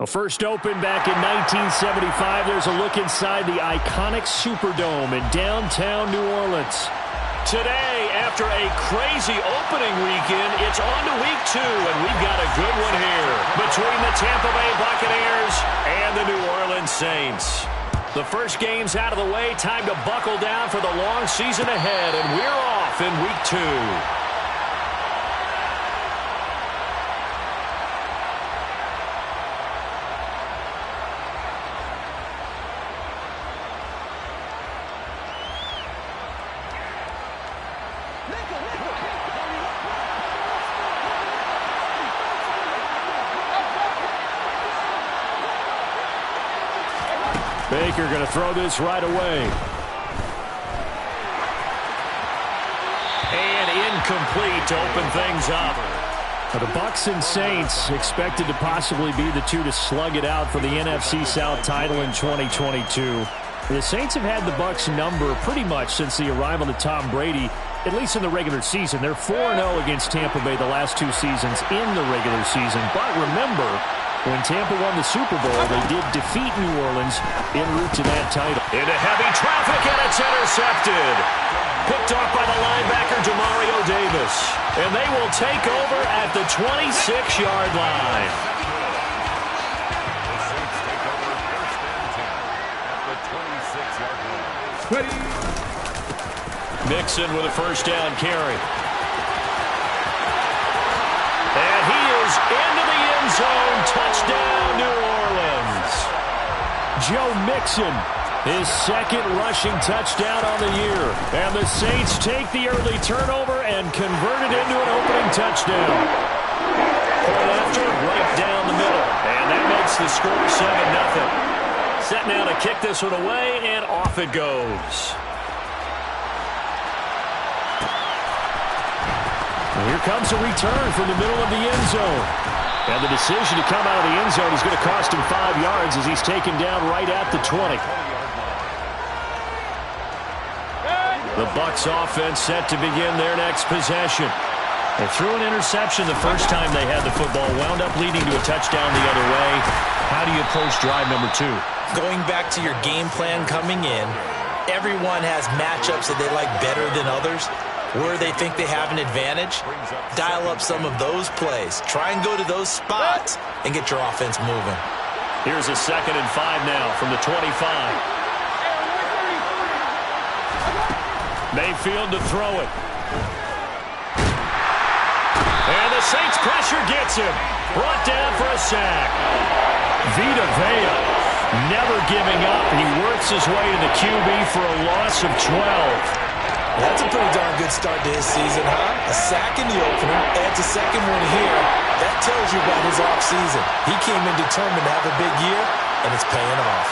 Well, first opened back in 1975. There's a look inside the iconic Superdome in downtown New Orleans. Today, after a crazy opening weekend, it's on to week 2, and we've got a good one here between the Tampa Bay Buccaneers and the New Orleans Saints. The first game's out of the way. Time to buckle down for the long season ahead, and we're off in week 2. Baker going to throw this right away. And incomplete to open things up. The Bucs and Saints expected to possibly be the two to slug it out for the NFC South title in 2022. The Saints have had the Bucs number pretty much since the arrival of Tom Brady, at least in the regular season. They're 4-0 against Tampa Bay the last 2 seasons in the regular season. But remember, when Tampa won the Super Bowl, they did defeat New Orleans en route to that title. Into heavy traffic, and it's intercepted. Picked off by the linebacker, Demario Davis. And they will take over at the 26-yard line. Mixon with a first down carry. And he is into the end zone. Touchdown, New Orleans. Joe Mixon, his second rushing touchdown on the year. And the Saints take the early turnover and convert it into an opening touchdown. Point after, right down the middle. And that makes the score 7-0. Set now to kick this one away, and off it goes. And here comes a return from the middle of the end zone. And the decision to come out of the end zone is going to cost him 5 yards as he's taken down right at the 20. The Bucs offense set to begin their next possession. They threw an interception the first time they had the football, wound up leading to a touchdown the other way. How do you approach drive number 2? Going back to your game plan coming in, everyone has matchups that they like better than others. Where they think they have an advantage, dial up some of those plays. Try and go to those spots and get your offense moving. Here's a 2nd and 5 now from the 25. Mayfield to throw it. And the Saints pressure gets him. Brought down for a sack. Vita Vea never giving up. He works his way to the QB for a loss of 12. That's a pretty darn good start to his season, huh? A sack in the opener, adds a second one here. That tells you about his offseason. He came in determined to have a big year, and it's paying off.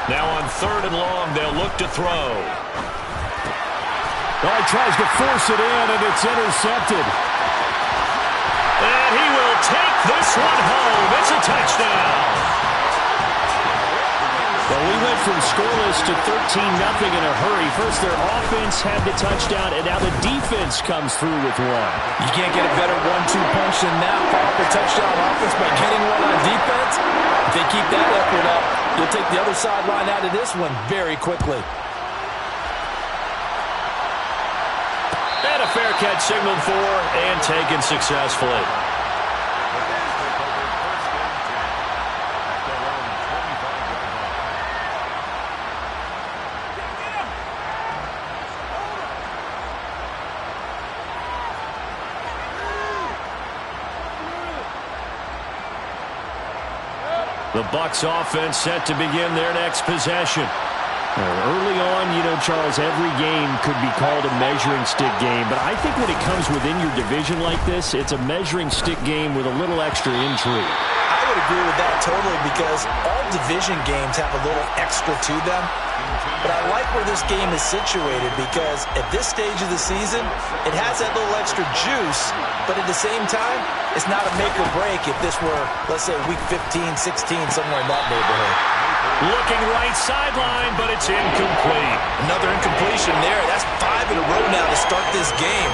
Now on 3rd and long, they'll look to throw. Oh, he tries to force it in, and it's intercepted. And he will take this one home. It's a touchdown. Well, we went from scoreless to 13-0 in a hurry. First, their offense had the touchdown, and now the defense comes through with one. You can't get a better 1-2 punch than that. Fire up a touchdown offense by getting one on defense. If they keep that effort up, you'll take the other sideline out of this one very quickly. And a fair catch signaled for and taken successfully. The Bucs offense set to begin their next possession. Early on, Charles, every game could be called a measuring stick game. But I think when it comes within your division like this, it's a measuring stick game with a little extra intrigue. I would agree with that totally because all division games have a little extra to them. But I like where this game is situated because at this stage of the season, it has that little extra juice. But at the same time, it's not a make or break if this were, let's say, week 15, 16, somewhere in that neighborhood. Looking right sideline, but it's incomplete. Another incompletion there. That's 5 in a row now to start this game.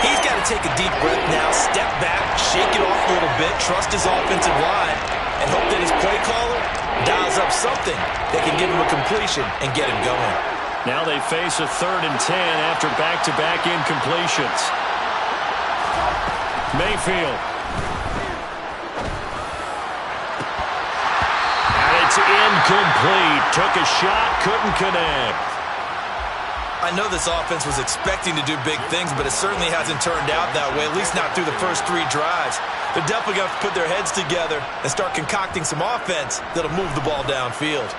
He's got to take a deep breath now, step back, shake it off a little bit, trust his offensive line, and hope that his play caller dials up something that can give him a completion and get him going. Now they face a 3rd and 10 after back-to-back incompletions. Mayfield. And it's incomplete. Took a shot, couldn't connect. I know this offense was expecting to do big things, but it certainly hasn't turned out that way, at least not through the first 3 drives. They're definitely going to have to put their heads together and start concocting some offense that'll move the ball downfield.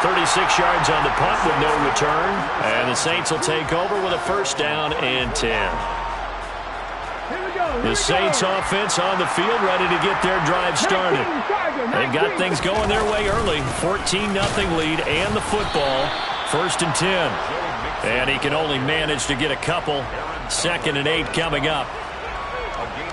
36 yards on the punt with no return. And the Saints will take over with a 1st down and 10. The Saints offense on the field, ready to get their drive started. They've got things going their way early. 14-0 lead and the football. 1st and 10. And he can only manage to get a couple. 2nd and 8 coming up.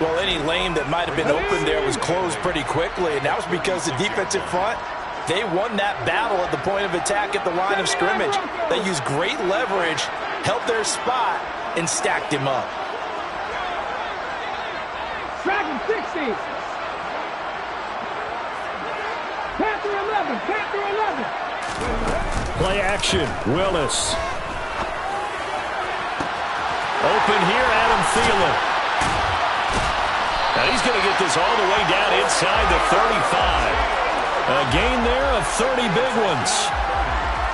Well, any lane that might have been open there was closed pretty quickly, and that was because the defensive front, they won that battle at the point of attack at the line of scrimmage. They used great leverage, held their spot, and stacked him up. Dragon 60. Panther 11. Panther 11. Play action. Willis. Open here, Adam Thielen. Now he's going to get this all the way down inside the 35. A gain there of 30 big ones.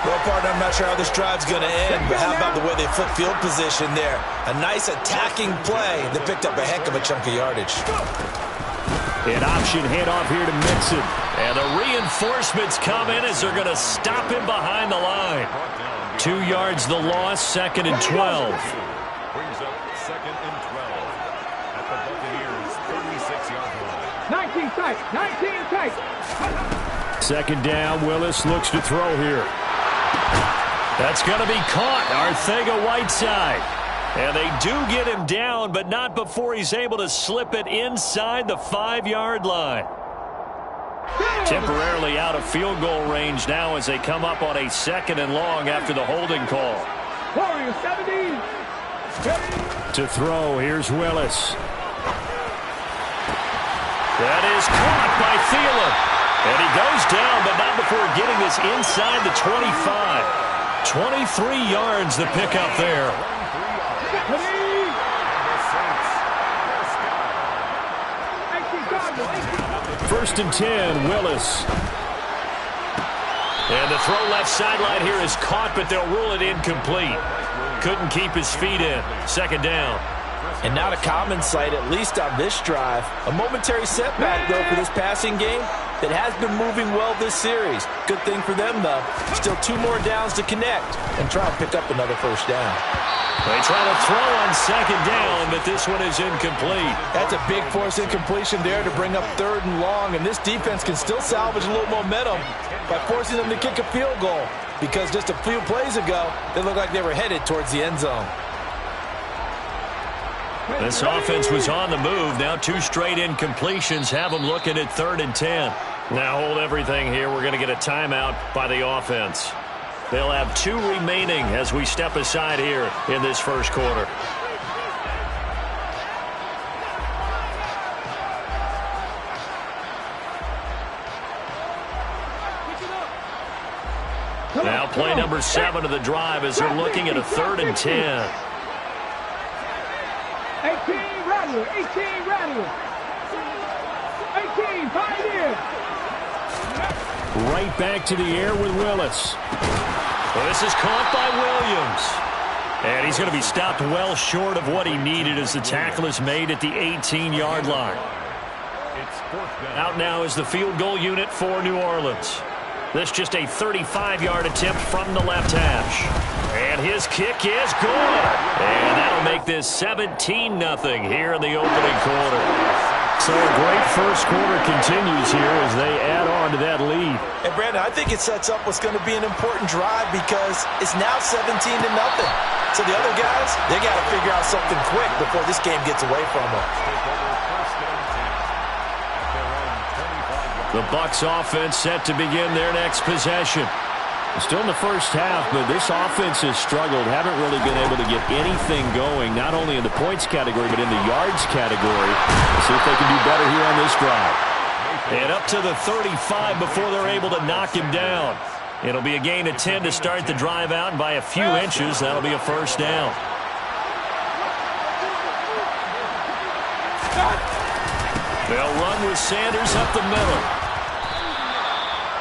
Well, partner, I'm not sure how this drive's going to end, but how about the way they flip field position there? A nice attacking play that picked up a heck of a chunk of yardage. An option handoff here to Mixon. And the reinforcements come in as they're going to stop him behind the line. 2 yards the loss, 2nd and 12. Brings up 2nd and 12 at the Buccaneers' 36-yard line. 19 tight. 19 tight. 2nd down. Willis looks to throw here. That's going to be caught. Arcega-Whiteside. And they do get him down, but not before he's able to slip it inside the 5-yard line. Temporarily out of field goal range now as they come up on a 2nd and long after the holding call. Warriors 70. To throw, here's Willis. That is caught by Thielen. And he goes down, but not before getting this inside the 25. 23 yards the pickup there. First and 10, Willis. And the throw left sideline here is caught, but they'll rule it incomplete. Couldn't keep his feet in. 2nd down. And not a common sight, at least on this drive. A momentary setback, though, for this passing game that has been moving well this series. Good thing for them, though. Still 2 more downs to connect and try and pick up another 1st down. They try to throw on 2nd down, but this one is incomplete. That's a big force incompletion there to bring up 3rd and long, and this defense can still salvage a little momentum by forcing them to kick a field goal, because just a few plays ago, they looked like they were headed towards the end zone. This offense was on the move. Now 2 straight incompletions have them looking at 3rd and 10. Now hold everything here. We're going to get a timeout by the offense. They'll have 2 remaining as we step aside here in this 1st quarter. Now play number 7 of the drive as they're looking at a 3rd and 10. 18 Rattler. 18 Rattler. 18 Pioneer. Right back to the air with Willis. Well, this is caught by Williams. And he's going to be stopped well short of what he needed as the tackle is made at the 18-yard line. Out now is the field goal unit for New Orleans. This just a 35-yard attempt from the left hash. And his kick is good. And that'll make this 17-0 here in the opening quarter. So a great 1st quarter continues here as they add on to that lead. And Brandon, I think it sets up what's going to be an important drive because it's now 17-0. So the other guys, they got to figure out something quick before this game gets away from them. The Bucs offense set to begin their next possession. Still in the first half, but this offense has struggled. Haven't really been able to get anything going, not only in the points category, but in the yards category. Let's see if they can do better here on this drive. And up to the 35 before they're able to knock him down. It'll be a gain of 10 to start the drive out, and by a few inches, that'll be a first down. They'll run with Sanders up the middle.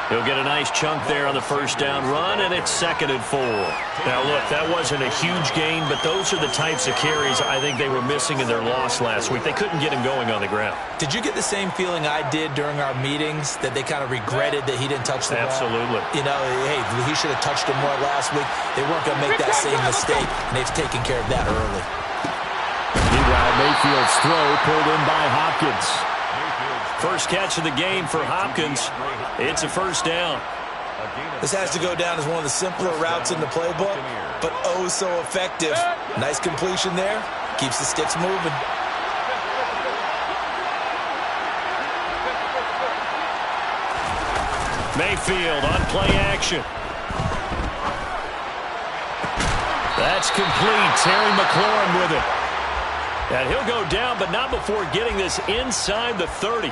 He'll get a nice chunk there on the first down run, and it's 2nd and 4. Now, look, that wasn't a huge gain, but those are the types of carries I think they were missing in their loss last week. They couldn't get him going on the ground. Did you get the same feeling I did during our meetings, that they kind of regretted that he didn't touch the ball? Absolutely. You know, hey, he should have touched him more last week. They weren't going to make that same mistake, and they've taken care of that early. Meanwhile, Mayfield's throw pulled in by Hopkins. First catch of the game for Hopkins. It's a first down. This has to go down as one of the simpler routes in the playbook, but oh so effective. Nice completion there. Keeps the sticks moving. Mayfield on play action. That's complete. Terry McLaurin with it. And he'll go down, but not before getting this inside the 30.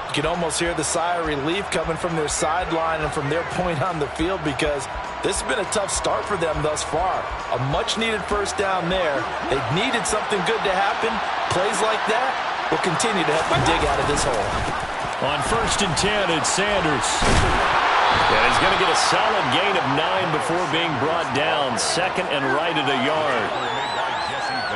You can almost hear the sigh of relief coming from their sideline and from their point on the field, because this has been a tough start for them thus far. A much-needed first down there. They've needed something good to happen. Plays like that will continue to help them dig out of this hole. On 1st and 10, it's Sanders. And he's going to get a solid gain of 9 before being brought down. 2nd and right at a yard.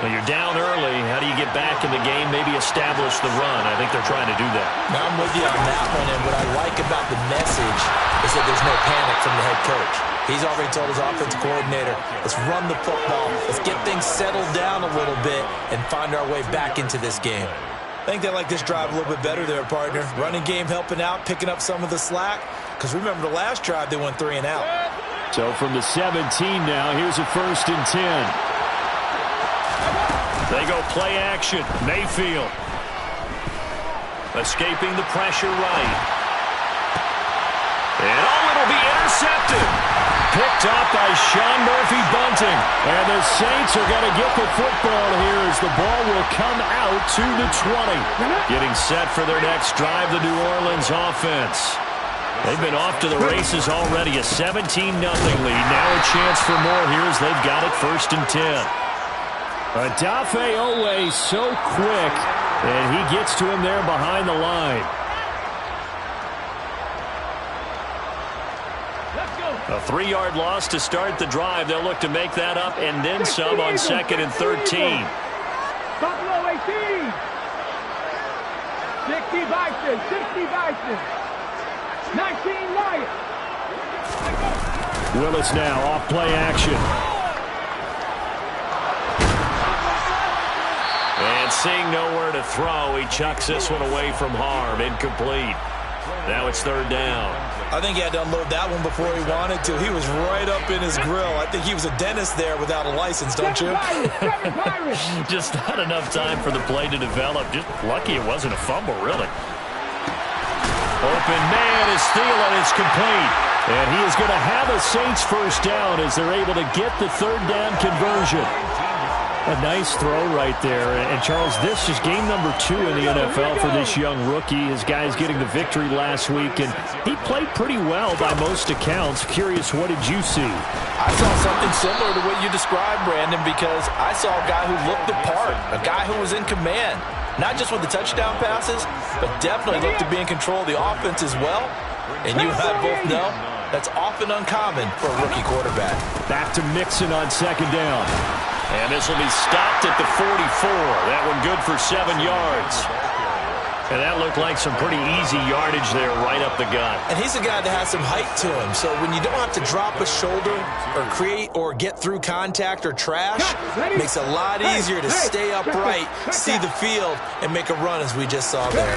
Well, you're down early. How do you get back in the game? Maybe establish the run. I think they're trying to do that. Now, I'm with you on that one, and what I like about the message is that there's no panic from the head coach. He's already told his offensive coordinator, let's run the football, let's get things settled down a little bit, and find our way back into this game. I think they like this drive a little bit better there, partner. Running game helping out, picking up some of the slack, because remember the last drive they went 3 and out. So from the 17 now, here's a 1st and 10. They go play action. Mayfield. Escaping the pressure right. And it'll be intercepted. Picked up by Sean Murphy-Bunting. And the Saints are going to get the football here as the ball will come out to the 20. Getting set for their next drive, the New Orleans offense. They've been off to the races already. A 17-0 lead. Now a chance for more here as they've got it 1st and 10. Odafe Oweh so quick, and he gets to him there behind the line. A 3-yard loss to start the drive. They'll look to make that up and then some on 2nd and 13. Buffalo 18. 60 Bison. 60 Bison. 19 Lions. Willis now off play action. And seeing nowhere to throw, he chucks this one away from harm. Incomplete. Now it's 3rd down. I think he had to unload that one before he wanted to. He was right up in his grill. I think he was a dentist there without a license, don't you? Just not enough time for the play to develop. Just lucky it wasn't a fumble, really. Open man is Thielen. It's complete. And he is going to have a Saints first down as they're able to get the 3rd down conversion. A nice throw right there. And, Charles, this is game number 2 in the NFL for this young rookie. His guys getting the victory last week, and he played pretty well by most accounts. Curious, what did you see? I saw something similar to what you described, Brandon, because I saw a guy who looked the part, a guy who was in command. Not just with the touchdown passes, but definitely looked to be in control of the offense as well. And you and I both know that's often uncommon for a rookie quarterback. Back to Mixon on 2nd down. And this will be stopped at the 44. That one good for 7 yards. And that looked like some pretty easy yardage there right up the gut. And he's a guy that has some height to him. So when you don't have to drop a shoulder or create or get through contact or trash, it makes it a lot easier to stay upright, see the field, and make a run as we just saw there.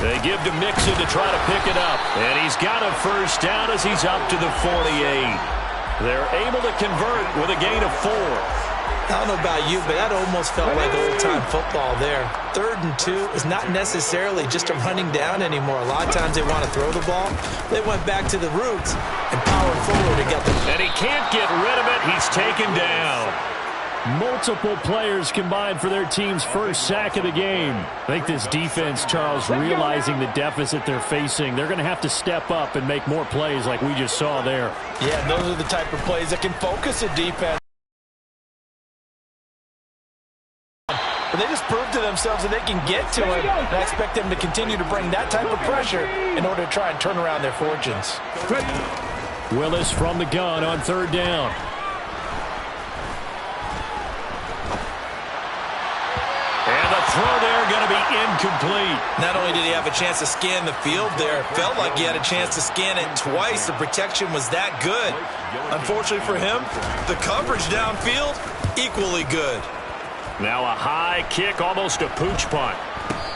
They give to Mixon to try to pick it up. And he's got a first down as he's up to the 48. They're able to convert with a gain of 4. I don't know about you, but that almost felt like old-time football there. 3rd and 2 is not necessarily just a running down anymore. A lot of times they want to throw the ball. They went back to the roots and powered forward to get the... And he can't get rid of it. He's taken down. Multiple players combined for their team's first sack of the game. I think this defense, Charles, realizing the deficit they're facing, they're going to have to step up and make more plays like we just saw there. Yeah, those are the type of plays that can focus a defense. But they just proved to themselves that they can get to him, and I expect them to continue to bring that type of pressure in order to try and turn around their fortunes. Willis from the gun on 3rd down. And the throw there going to be incomplete. Not only did he have a chance to scan the field there, it felt like he had a chance to scan it twice. The protection was that good. Unfortunately for him, the coverage downfield, equally good. Now a high kick, almost a pooch punt.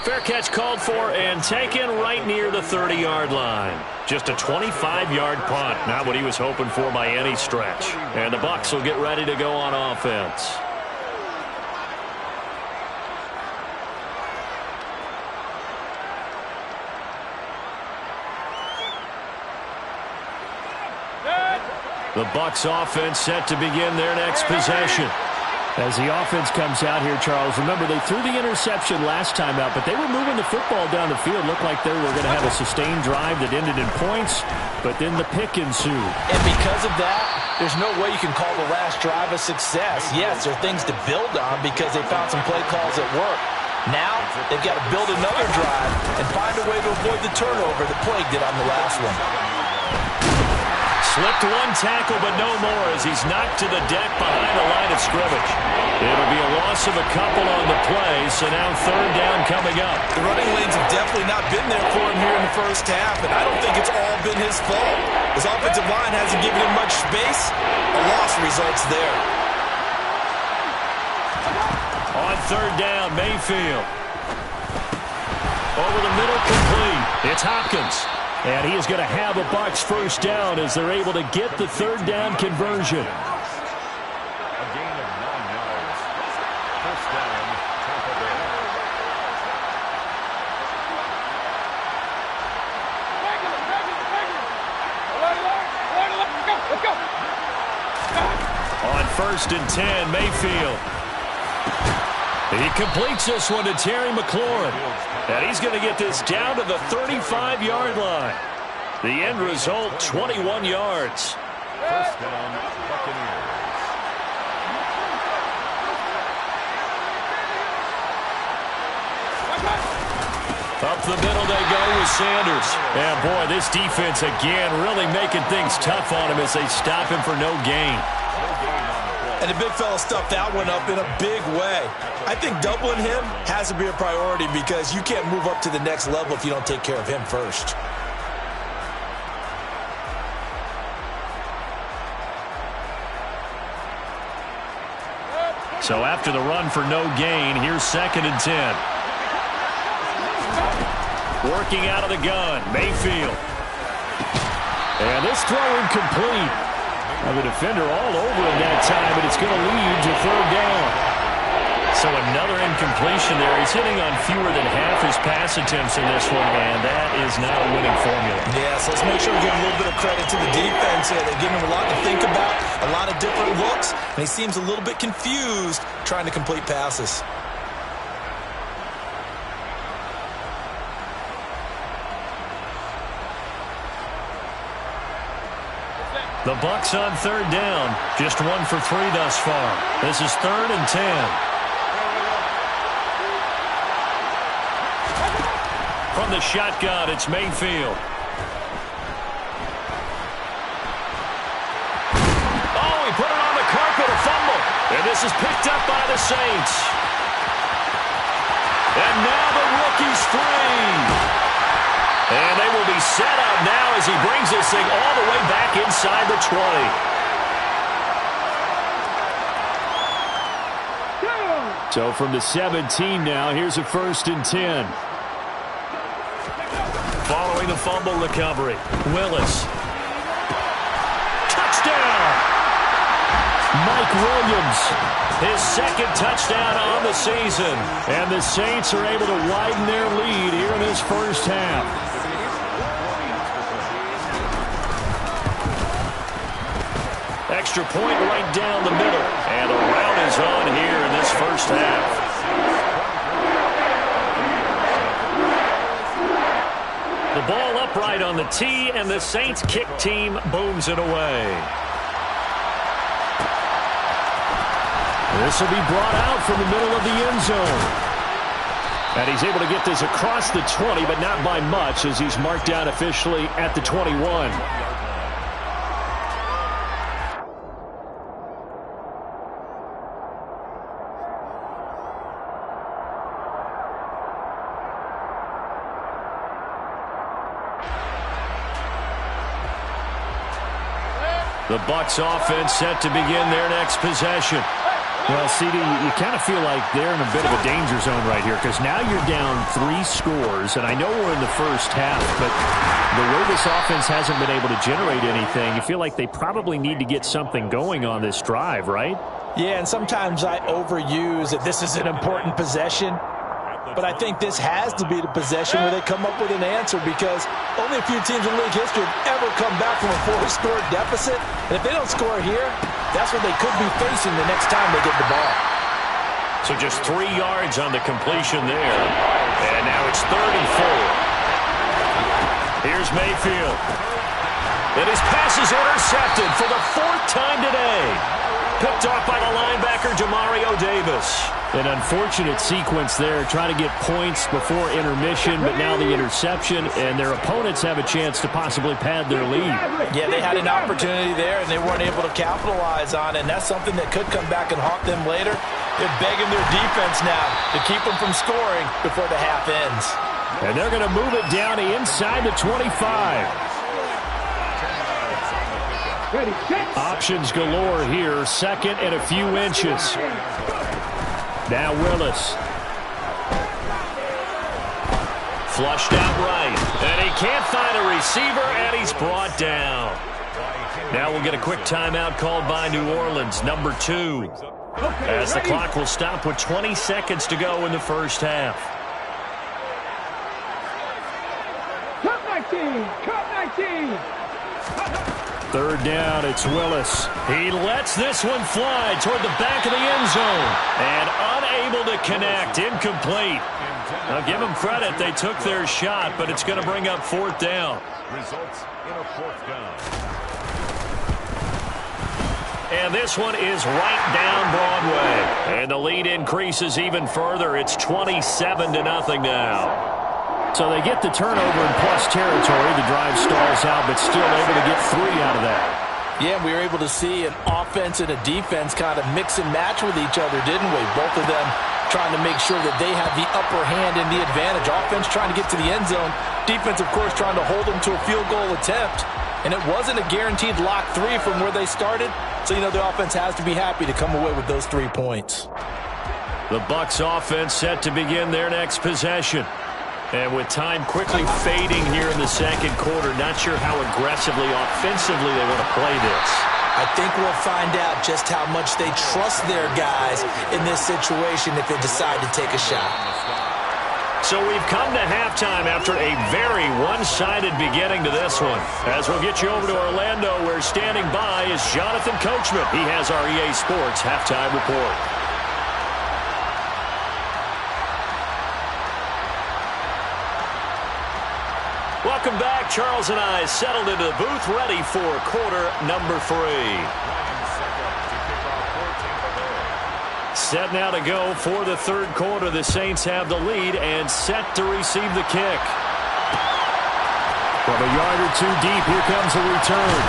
Fair catch called for and taken right near the 30-yard line. Just a 25-yard punt, not what he was hoping for by any stretch. And the Bucs will get ready to go on offense. The Bucs offense set to begin their next possession. As the offense comes out here, Charles, remember they threw the interception last time out, but they were moving the football down the field. Looked like they were going to have a sustained drive that ended in points, but then the pick ensued. And because of that, there's no way you can call the last drive a success. Yes, there are things to build on because they found some play calls that work. Now, they've got to build another drive and find a way to avoid the turnover that plagued it on the last one. Slipped one tackle, but no more as he's knocked to the deck behind the line of scrimmage. It'll be a loss of a couple on the play, so now 3rd down coming up. The running lanes have definitely not been there for him here in the first half, and I don't think it's all been his fault. His offensive line hasn't given him much space. A loss results there. On 3rd down, Mayfield. Over the middle, complete. It's Hopkins. And he is going to have a Bucs first down as they're able to get the 3rd down conversion. A gain of 9 yards. First down, Tampa Bay. On 1st and 10, Mayfield. He completes this one to Terry McLaurin. And he's going to get this down to the 35-yard line. The end result, 21 yards. First down, Buccaneers. Up the middle they go with Sanders. And boy, this defense again really making things tough on him as they stop him for no gain. And the big fella stuffed that one up in a big way. I think doubling him has to be a priority because you can't move up to the next level if you don't take care of him first. So after the run for no gain, here's 2nd and 10. Working out of the gun, Mayfield. And this throw incomplete. Now the defender all over him that time, but it's going to lead to 3rd down. So another incompletion there. He's hitting on fewer than half his pass attempts in this one, and that is not a winning formula. Yeah, so let's make sure we give a little bit of credit to the defense here. They're giving him a lot to think about, a lot of different looks, and he seems a little bit confused trying to complete passes. The Bucs on 3rd down. Just 1 for 3 thus far. This is 3rd and 10. From the shotgun, it's Mayfield. Oh, he put it on the carpet, a fumble. And this is picked up by the Saints. And now the rookie's free. And they will be set up now as he brings this thing all the way back inside the 20. So from the 17 now, here's a 1st and 10. Following the fumble recovery, Willis. Touchdown! Mike Williams. His second touchdown on the season. And the Saints are able to widen their lead here in this first half. Extra point right down the middle. And the rout is on here in this first half. The ball upright on the tee, and the Saints kick team booms it away. This will be brought out from the middle of the end zone. And he's able to get this across the 20, but not by much, as he's marked down officially at the 21. The Bucs offense set to begin their next possession. Well, CD, you kind of feel like they're in a bit of a danger zone right here, because now you're down 3 scores, and I know we're in the first half, but the way this offense hasn't been able to generate anything, you feel like they probably need to get something going on this drive, right? Yeah, and sometimes I overuse that this is an important possession. But I think this has to be the possession where they come up with an answer, because only a few teams in league history have ever come back from a 4-score deficit. And if they don't score here, that's what they could be facing the next time they get the ball. So just 3 yards on the completion there. And now it's 3rd and 4. Here's Mayfield. And his pass is intercepted for the 4th time today. Picked off by the linebacker, Demario Davis. An unfortunate sequence there, trying to get points before intermission, but now the interception, and their opponents have a chance to possibly pad their lead. Yeah, they had an opportunity there, and they weren't able to capitalize on it, and that's something that could come back and haunt them later. They're begging their defense now to keep them from scoring before the half ends. And they're going to move it down to inside the 25. Options galore here, 2nd and a few inches. Now Willis. Flushed out right. And he can't find a receiver, and he's brought down. Now we'll get a quick timeout called by New Orleans, number 2. As the clock will stop with 20 seconds to go in the first half. Cut 19! Cut 19! 3rd down, it's Willis. He lets this one fly toward the back of the end zone. And unable to connect, incomplete. Now give them credit, they took their shot, but it's going to bring up 4th down. Results in a 4th down. And this one is right down Broadway. And the lead increases even further. It's 27-0 now. So they get the turnover in plus territory. The drive stalls out, but still able to get 3 out of that. Yeah, we were able to see an offense and a defense kind of mix and match with each other, didn't we? Both of them trying to make sure that they have the upper hand and the advantage. Offense trying to get to the end zone. Defense, of course, trying to hold them to a field goal attempt. And it wasn't a guaranteed lock 3 from where they started. So, you know, the offense has to be happy to come away with those 3 points. The Bucs offense set to begin their next possession. And with time quickly fading here in the second quarter, not sure how aggressively, offensively they want to play this. I think we'll find out just how much they trust their guys in this situation if they decide to take a shot. So we've come to halftime after a very one-sided beginning to this one. As we'll get you over to Orlando, where standing by is Jonathan Coachman. He has our EA Sports halftime report. Welcome back. Charles and I settled into the booth, ready for quarter number 3. Set now to go for the 3rd quarter. The Saints have the lead and set to receive the kick. From a yard or 2 deep, here comes a return.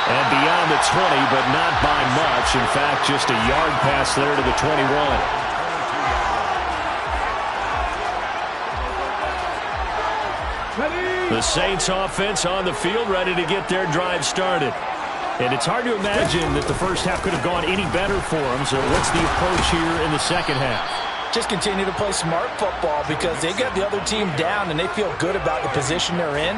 And beyond the 20, but not by much. In fact, just a yard pass there to the 21. The Saints offense on the field, ready to get their drive started. And it's hard to imagine that the first half could have gone any better for them. So what's the approach here in the second half? Just continue to play smart football, because they got the other team down and they feel good about the position they're in.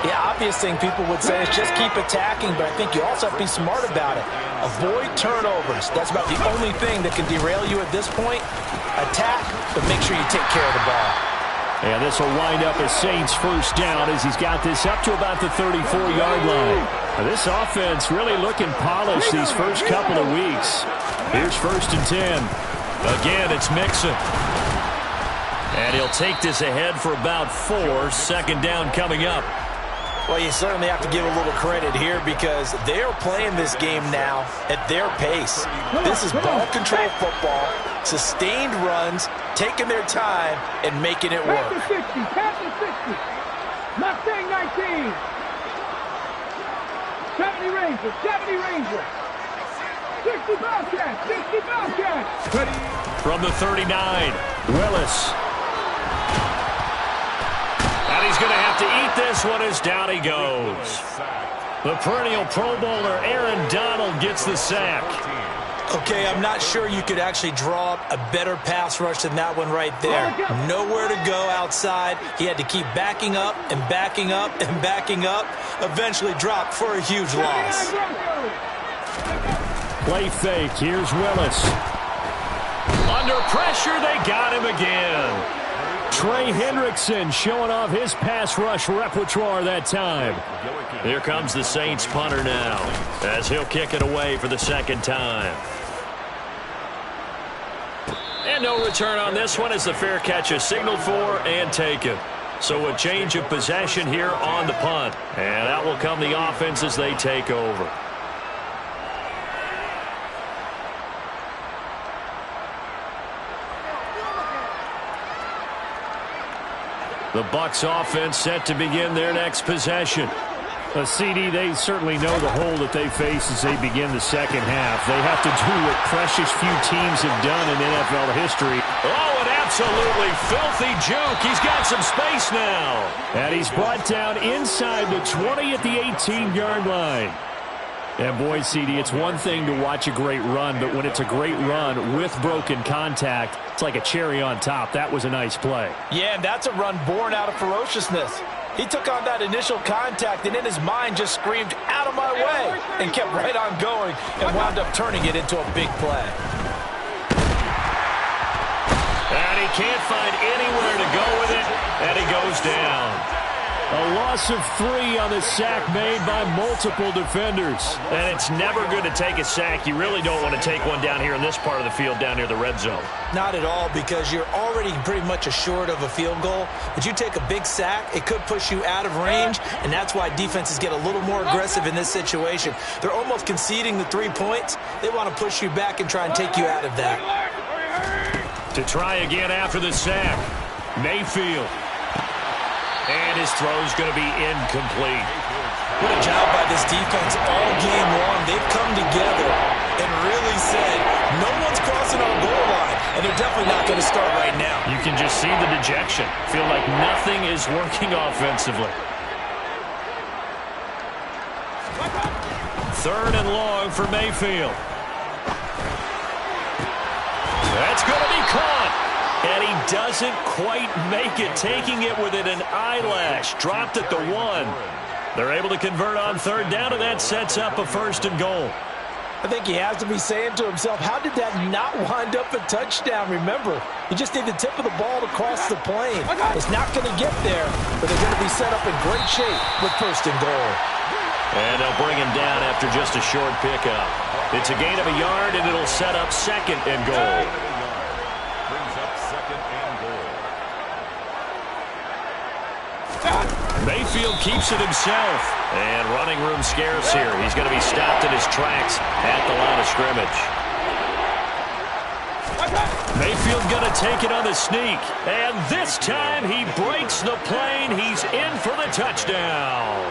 The obvious thing people would say is just keep attacking, but I think you also have to be smart about it. Avoid turnovers. That's about the only thing that can derail you at this point. Attack, but make sure you take care of the ball. And this will wind up a Saints first down as he's got this up to about the 34-yard line. Now, this offense really looking polished these first couple of weeks. Here's 1st and 10. Again, it's Mixon. And he'll take this ahead for about 4. 2nd down coming up. Well, you certainly have to give a little credit here because they are playing this game now at their pace. This is ball control football, sustained runs, taking their time, and making it work. Pass to 60, pass to 60. Mustang 19. 70 Ranger, 70 Ranger. 60 Bobcat, 60 Bobcat. From the 39, Willis. And he's going to have to eat this one as down he goes. The perennial Pro Bowler Aaron Donald gets the sack. Okay, I'm not sure you could actually draw up a better pass rush than that one right there. Nowhere to go outside. He had to keep backing up and backing up and backing up. Eventually dropped for a huge loss. Play fake. Here's Willis. Under pressure, they got him again. Trey Hendrickson showing off his pass rush repertoire that time. Here comes the Saints punter now as he'll kick it away for the 2nd time. And no return on this one as the fair catch is signaled for and taken. So a change of possession here on the punt. And out will come the offense as they take over. The Bucs offense set to begin their next possession. A CD, they certainly know the hole that they face as they begin the second half. They have to do what precious few teams have done in NFL history. Oh, an absolutely filthy juke. He's got some space now. And he's brought down inside the 20 at the 18-yard line. And boy, CD, it's one thing to watch a great run, but when it's a great run with broken contact, it's like a cherry on top. That was a nice play. Yeah, and that's a run born out of ferociousness. He took on that initial contact and in his mind just screamed, "Out of my way," and kept right on going and wound up turning it into a big play. And he can't find anywhere to go with it, and he goes down. A loss of 3 on the sack made by multiple defenders. And it's never good to take a sack. You really don't want to take one down here in this part of the field, down near the red zone. Not at all, because you're already pretty much assured of a field goal. But you take a big sack, it could push you out of range, and that's why defenses get a little more aggressive in this situation. They're almost conceding the 3 points. They want to push you back and try and take you out of that. To try again after the sack, Mayfield. And his throw's going to be incomplete. What a job by this defense all game long. They've come together and really said, no one's crossing our goal line, and they're definitely not going to start right now. You can just see the dejection. Feel like nothing is working offensively. 3rd and long for Mayfield. That's going to be caught. And he doesn't quite make it, taking it within an eyelash. Dropped at the 1. They're able to convert on 3rd down, and that sets up a 1st and goal. I think he has to be saying to himself, how did that not wind up a touchdown? Remember, you just need the tip of the ball to cross the plane. It's not going to get there, but they're going to be set up in great shape with 1st and goal. And they'll bring him down after just a short pickup. It's a gain of a yard, and it'll set up 2nd and goal. Mayfield keeps it himself. And running room scarce here. He's going to be stopped in his tracks at the line of scrimmage. Mayfield going to take it on the sneak. And this time he breaks the plane. He's in for the touchdown.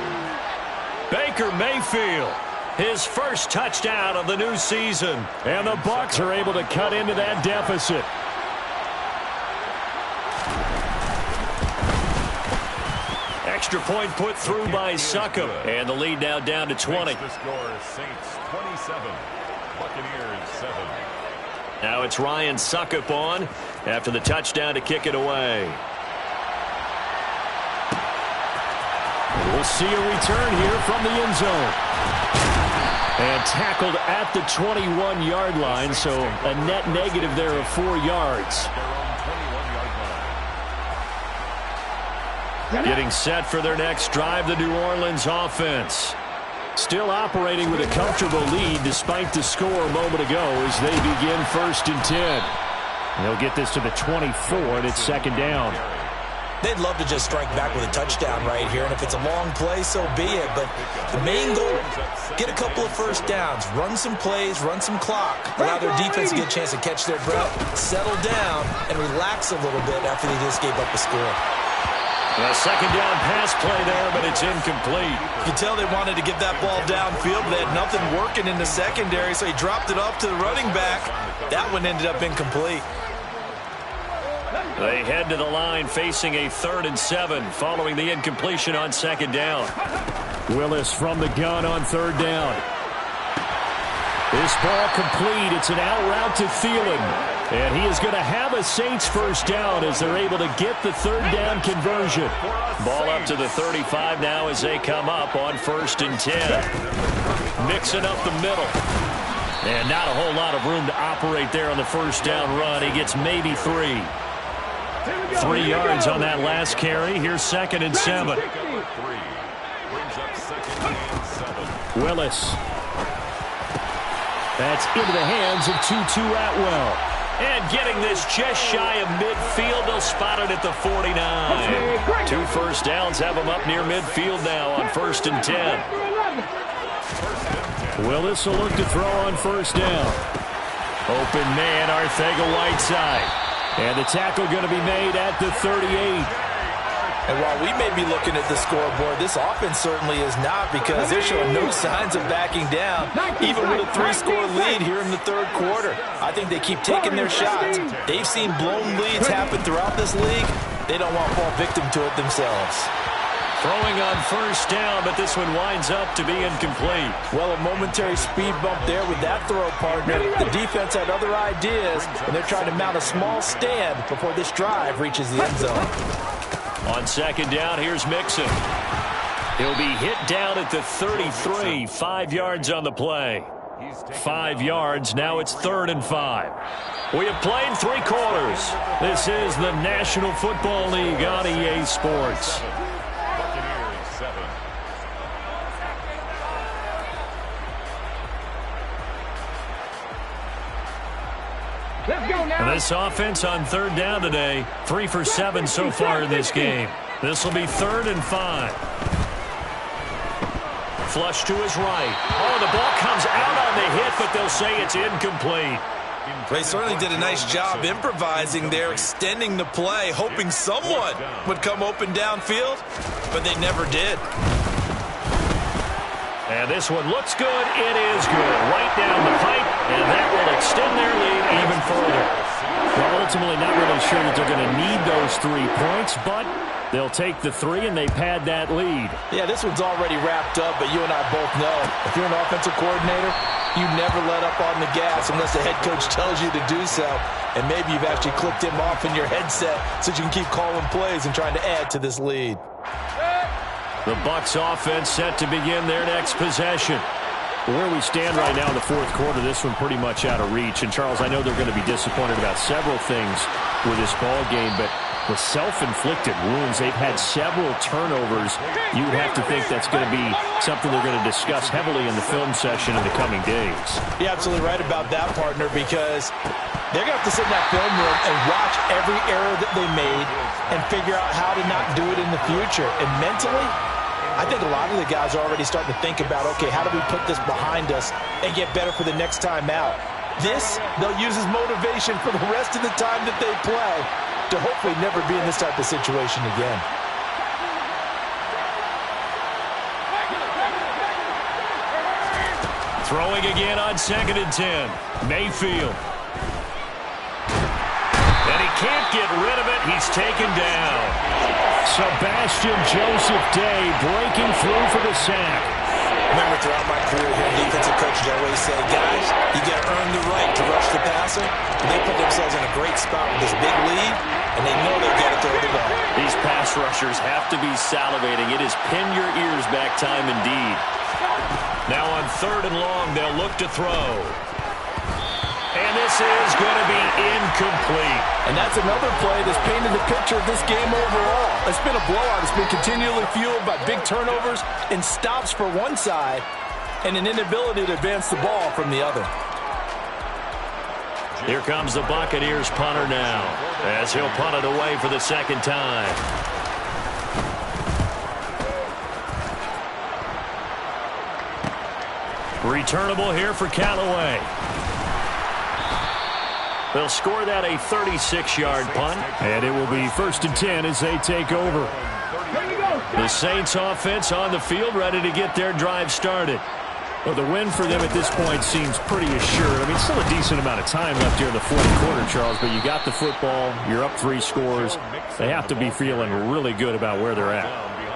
Baker Mayfield, his first touchdown of the new season. And the Bucs are able to cut into that deficit. Extra point put through by Succop. And the lead now down to 20. The score is Saints 27, Buccaneers 7. Now it's Ryan Succop on after the touchdown to kick it away. We'll see a return here from the end zone. And tackled at the 21-yard line, so a net negative there of 4 yards. Getting set for their next drive, the New Orleans offense. Still operating with a comfortable lead despite the score a moment ago as they begin 1st and 10. And they'll get this to the 24, and it's 2nd down. They'd love to just strike back with a touchdown right here, and if it's a long play, so be it. But the main goal, get a couple of first downs, run some plays, run some clock, allow their defense to get a chance to catch their breath, settle down, and relax a little bit after they just gave up a score. A 2nd down pass play there, but it's incomplete. You can tell they wanted to get that ball downfield, but they had nothing working in the secondary, so he dropped it up to the running back. That one ended up incomplete. They head to the line facing a 3rd and 7 following the incompletion on 2nd down. Willis from the gun on 3rd down. This ball complete. It's an out route to Thielen. And he is going to have a Saints 1st down as they're able to get the 3rd down conversion. Ball up to the 35 now as they come up on 1st and 10. Mixing up the middle. And not a whole lot of room to operate there on the 1st down run. He gets maybe 3. 3 yards on that last carry. Here's 2nd and 7. Willis. That's into the hands of Tutu Atwell. And getting this just shy of midfield, they'll spot it at the 49. 2 first downs have them up near midfield now on 1st and 10. Willis will look to throw on 1st down. Open man, Arcega-Whiteside. And the tackle going to be made at the 38. And while we may be looking at the scoreboard, this offense certainly is not, because they're showing no signs of backing down, even with a 3-score lead here in the 3rd quarter. I think they keep taking their shots. They've seen blown leads happen throughout this league. They don't want to fall victim to it themselves. Throwing on 1st down, but this one winds up to be incomplete. Well, a momentary speed bump there with that throw, partner. The defense had other ideas, and they're trying to mount a small stand before this drive reaches the end zone. On 2nd down, here's Mixon. He'll be hit down at the 33, 5 yards on the play. 5 yards, now it's 3rd and 5. We have played 3 quarters. This is the National Football League on EA Sports. And this offense on 3rd down today, 3 for 7 so far in this game. This will be 3rd and 5. Flush to his right. Oh, the ball comes out on the hit, but they'll say it's incomplete. They certainly did a nice job improvising there, extending the play, hoping someone would come open downfield, but they never did. And this one looks good. It is good. Right down the pipe, and that will extend their lead even further. Well, ultimately not really sure that they're going to need those 3 points, but they'll take the 3 and they pad that lead. Yeah, this one's already wrapped up, but you and I both know if you're an offensive coordinator, you never let up on the gas unless the head coach tells you to do so. And maybe you've actually clicked him off in your headset so you can keep calling plays and trying to add to this lead. The Bucs offense set to begin their next possession. Where we stand right now in the 4th quarter, this one pretty much out of reach. And, Charles, I know they're going to be disappointed about several things with this ball game, but the self-inflicted wounds, they've had several turnovers. You would have to think that's going to be something they're going to discuss heavily in the film session in the coming days. You're absolutely right about that, partner, because they're going to have to sit in that film room and watch every error that they made and figure out how to not do it in the future. And mentally, I think a lot of the guys are already starting to think about, okay, how do we put this behind us and get better for the next time out? This, they'll use as motivation for the rest of the time that they play to hopefully never be in this type of situation again. Throwing again on 2nd and 10. Mayfield. And he can't get rid of it. He's taken down. Sebastian Joseph Day breaking through for the sack. Remember, throughout my career here, defensive coaches always say, guys, you got to earn the right to rush the passer. And they put themselves in a great spot with this big lead, and they know they've got to throw the ball. These pass rushers have to be salivating. It is pin your ears back time indeed. Now on 3rd and long, they'll look to throw. And this is going to be incomplete. And that's another play that's painted the picture of this game overall. It's been a blowout. It's been continually fueled by big turnovers and stops for one side and an inability to advance the ball from the other. Here comes the Buccaneers punter now, as he'll punt it away for the 2nd time. Returnable here for Callaway. They'll score that a 36-yard punt. And it will be 1st and 10 as they take over. The Saints offense on the field, ready to get their drive started. Well, the win for them at this point seems pretty assured. I mean, still a decent amount of time left here in the 4th quarter, Charles, but you got the football, you're up 3 scores. They have to be feeling really good about where they're at.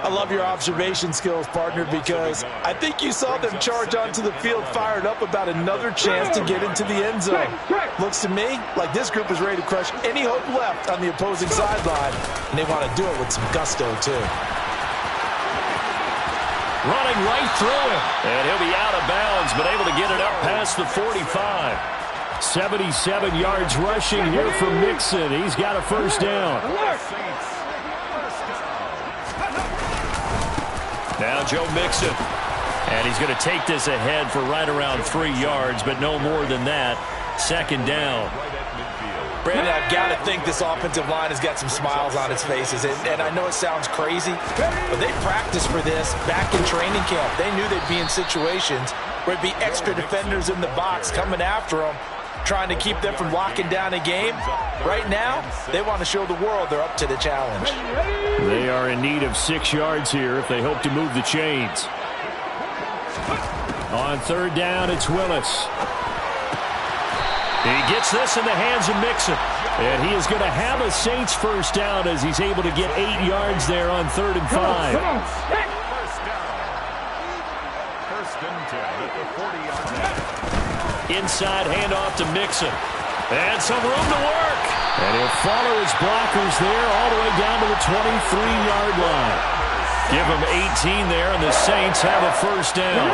I love your observation skills, partner, because I think you saw them charge onto the field fired up about another chance to get into the end zone. Looks to me like this group is ready to crush any hope left on the opposing sideline, and they want to do it with some gusto, too. Running right through him. And he'll be out of bounds, but able to get it up past the 45. 77 yards rushing here from Mixon. He's got a 1st down. Now Joe Mixon. And he's going to take this ahead for right around 3 yards, but no more than that. 2nd down. Brandon, I've got to think this offensive line has got some smiles on its faces. And I know it sounds crazy, but they practiced for this back in training camp. They knew they'd be in situations where it'd be extra defenders in the box coming after them, trying to keep them from locking down a game. Right now, they want to show the world they're up to the challenge. They are in need of 6 yards here if they hope to move the chains. On 3rd down, it's Willis. He gets this in the hands of Mixon. And he is going to have a Saints 1st down as he's able to get 8 yards there on 3rd and 5. First down. 1st and 10 at the 40-yard line. Inside handoff to Mixon. And some room to work. And he'll follow his blockers there all the way down to the 23-yard line. Give him 18 there, and the Saints have a 1st down.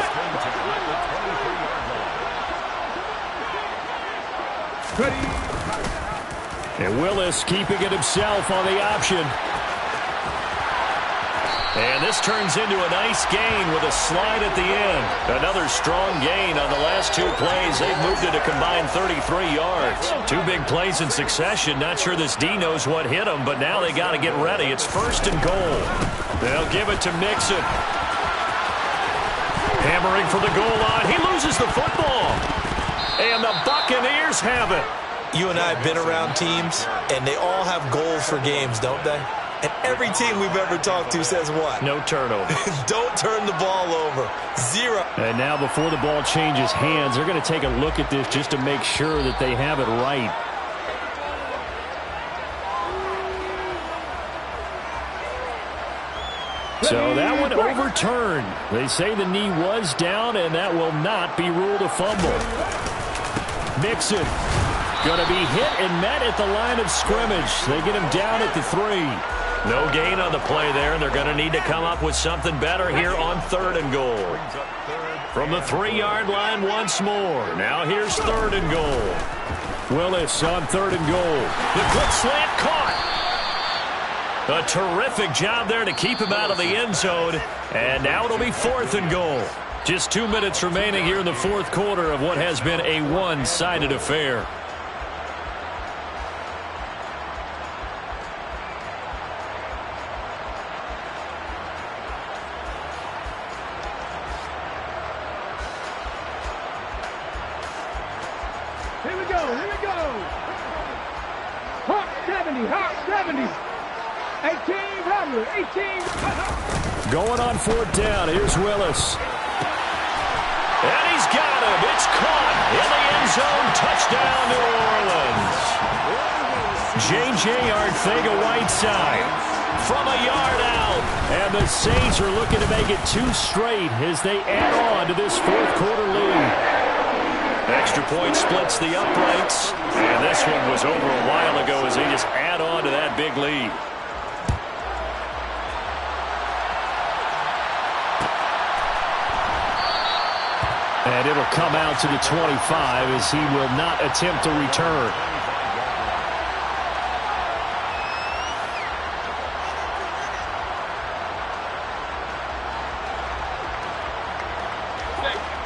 And Willis keeping it himself on the option. And this turns into a nice gain with a slide at the end. Another strong gain on the last 2 plays. They've moved it a combined 33 yards. 2 big plays in succession. Not sure this D knows what hit him, but now they got to get ready. It's 1st and goal. They'll give it to Mixon. Hammering for the goal line. He loses the football. And the Buccaneers have it. You and I have been around teams, and they all have goals for games, don't they? And every team we've ever talked to says what? No turnover. Don't turn the ball over. 0. And now before the ball changes hands, they're going to take a look at this just to make sure that they have it right. So that one overturned. They say the knee was down, and that will not be ruled a fumble. Mixon going to be hit and met at the line of scrimmage. They get him down at the 3. No gain on the play there, and they're going to need to come up with something better here on 3rd and goal. From the 3-yard line once more. Now here's 3rd and goal. Willis on 3rd and goal. The quick slant caught. A terrific job there to keep him out of the end zone. And now it'll be 4th and goal. Just 2 minutes remaining here in the 4th quarter of what has been a one-sided affair. Here we go. Hawk 70. 18, Robert, 18. Going on 4th down. Here's Willis. And he's got him. It's caught in the end zone. Touchdown, New Orleans. J.J. Arcega-Whiteside from a yard out. And the Saints are looking to make it 2 straight as they add on to this fourth quarter lead. Extra point splits the uprights. And this one was over a while ago as they just add on to that big lead. And it'll come out to the 25 as he will not attempt to return.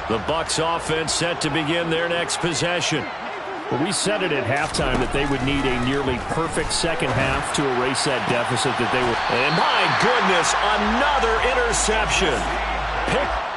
The Bucs offense set to begin their next possession. Well, we said it at halftime that they would need a nearly perfect second half to erase that deficit that they were. And my goodness, another interception. Pick